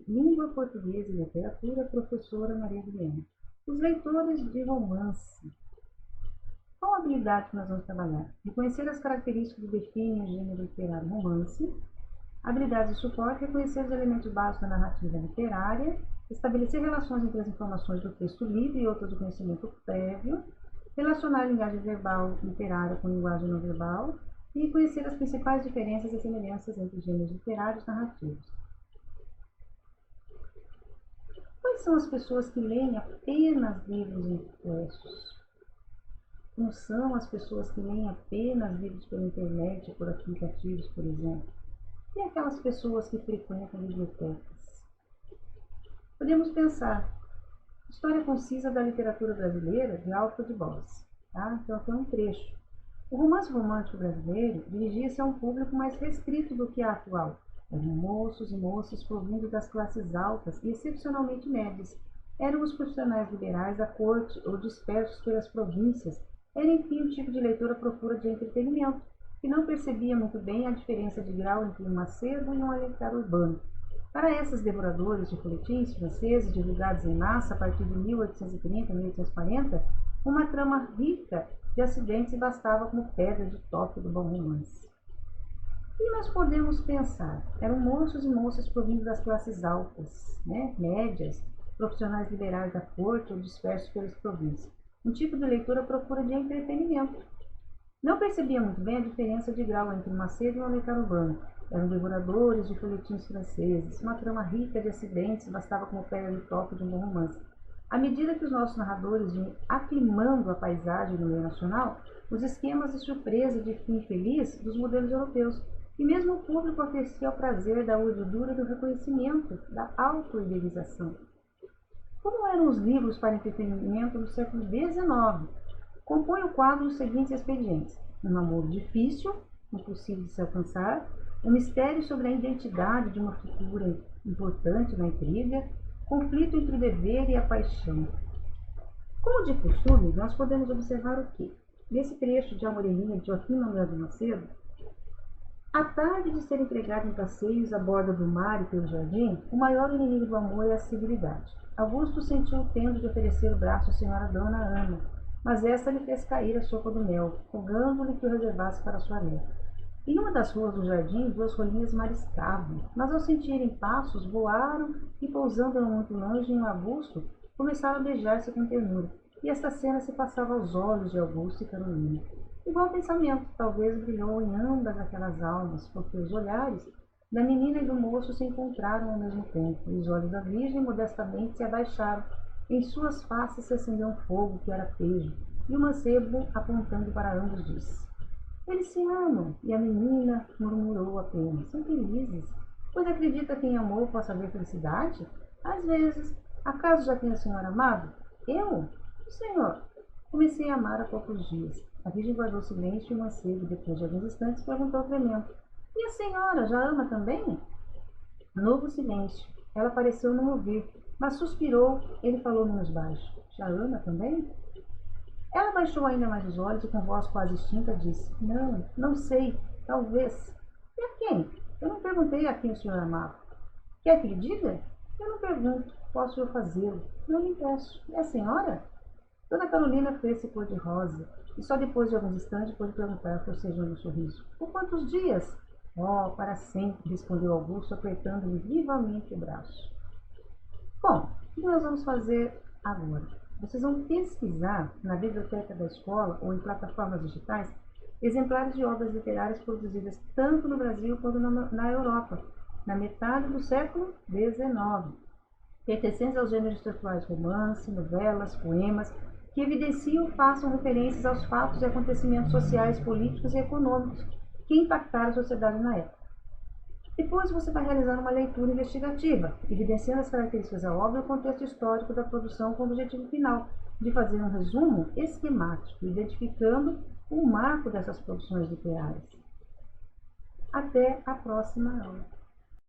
Língua Portuguesa e Literatura, professora Maria Guilherme. Os leitores de romance. Qual habilidade que nós vamos trabalhar? Reconhecer as características que definem o gênero literário romance. Habilidades de suporte, reconhecer os elementos básicos da narrativa literária, estabelecer relações entre as informações do texto livre e outras do conhecimento prévio, relacionar a linguagem verbal literária com linguagem não verbal e reconhecer as principais diferenças e semelhanças entre os gêneros literários e narrativos. Quais são as pessoas que leem apenas livros impressos? Não são as pessoas que leem apenas livros pela internet, por aplicativos, por exemplo. E aquelas pessoas que frequentam bibliotecas? Podemos pensar, História Concisa da Literatura Brasileira, de Alfred Boss. Tá? Então, aqui é um trecho. O romance romântico brasileiro dirigia-se a um público mais restrito do que a atual. Eram moços e moças provindos das classes altas e excepcionalmente médias. Eram os profissionais liberais da corte ou dispersos pelas províncias. Era, enfim, um tipo de leitor à procura de entretenimento, que não percebia muito bem a diferença de grau entre um acervo e um alencar urbano. Para esses devoradores de folhetins franceses divulgados em massa a partir de 1830 e 1840, uma trama rica de acidentes bastava como pedra de toque do bom romance. E nós podemos pensar, eram moços e moças provindos das classes altas, médias, profissionais liberais da corte ou dispersos pelas províncias. Um tipo de leitura à procura de entretenimento. Não percebia muito bem a diferença de grau entre um acervo e um alencar urbano. Eram devoradores de folhetins franceses. Uma trama rica de acidentes bastava como pedra de toque de um bom romance. À medida que os nossos narradores iam aclimando a paisagem no meio nacional, os esquemas de surpresa e de fim feliz dos modelos europeus, e mesmo o público oferecia o prazer da urdidura e do reconhecimento, da auto-idealização. Como eram os livros para entretenimento do século XIX? Compõe o quadro os seguintes expedientes: um namoro difícil, impossível de se alcançar, um mistério sobre a identidade de uma figura importante na intriga, conflito entre o dever e a paixão. Como de costume, nós podemos observar o quê? Nesse trecho de Amorelinha de Joaquim Manuel de Macedo, à tarde de ser empregado em passeios à borda do mar e pelo jardim, o maior inimigo do amor é a civilidade. Augusto sentiu tendo de oferecer o braço à senhora Dona Ana, mas esta lhe fez cair a sopa do mel, rogando-lhe que o reservasse para sua neta. Em uma das ruas do jardim, duas rolinhas mariscavam, mas ao sentirem passos, voaram e, pousando não muito longe em Augusto, começaram a beijar-se com ternura, e esta cena se passava aos olhos de Augusto e Carolina. Igual pensamento, talvez brilhou em ambas aquelas almas, porque os olhares da menina e do moço se encontraram ao mesmo tempo, e os olhos da virgem modestamente se abaixaram. Em suas faces se acendeu um fogo que era pejo, e o mancebo, apontando para ambos, disse: eles se amam, e a menina murmurou apenas: são felizes, pois acredita que em amor possa haver felicidade? Às vezes. Acaso já tem a senhora amado? Eu? O senhor. Comecei a amar há poucos dias. A virgem guardou silêncio e o mancebo, depois de alguns instantes, perguntou tremendo: e a senhora já ama também? Novo silêncio. Ela pareceu não ouvir, mas suspirou. Ele falou menos baixo: já ama também? Ela baixou ainda mais os olhos e com voz quase extinta disse: não, não sei, talvez. E a quem? Eu não perguntei a quem o senhor amava. Quer que lhe diga? Eu não pergunto, posso eu fazê-lo. Não lhe peço. E a senhora? Dona Carolina fez-se cor de rosa, e só depois de alguns instantes pôde perguntar, forcejando um sorriso: por quantos dias? Oh, para sempre, respondeu Augusto, apertando-lhe vivamente o braço. Bom, o que nós vamos fazer agora? Vocês vão pesquisar na biblioteca da escola ou em plataformas digitais exemplares de obras literárias produzidas tanto no Brasil quanto na Europa, na metade do século XIX, pertencentes aos gêneros textuais romance, novelas, poemas, que evidenciam ou façam referências aos fatos e acontecimentos sociais, políticos e econômicos que impactaram a sociedade na época. Depois você vai realizar uma leitura investigativa, evidenciando as características da obra e o contexto histórico da produção com o objetivo final de fazer um resumo esquemático, identificando o marco dessas produções literárias. Até a próxima aula.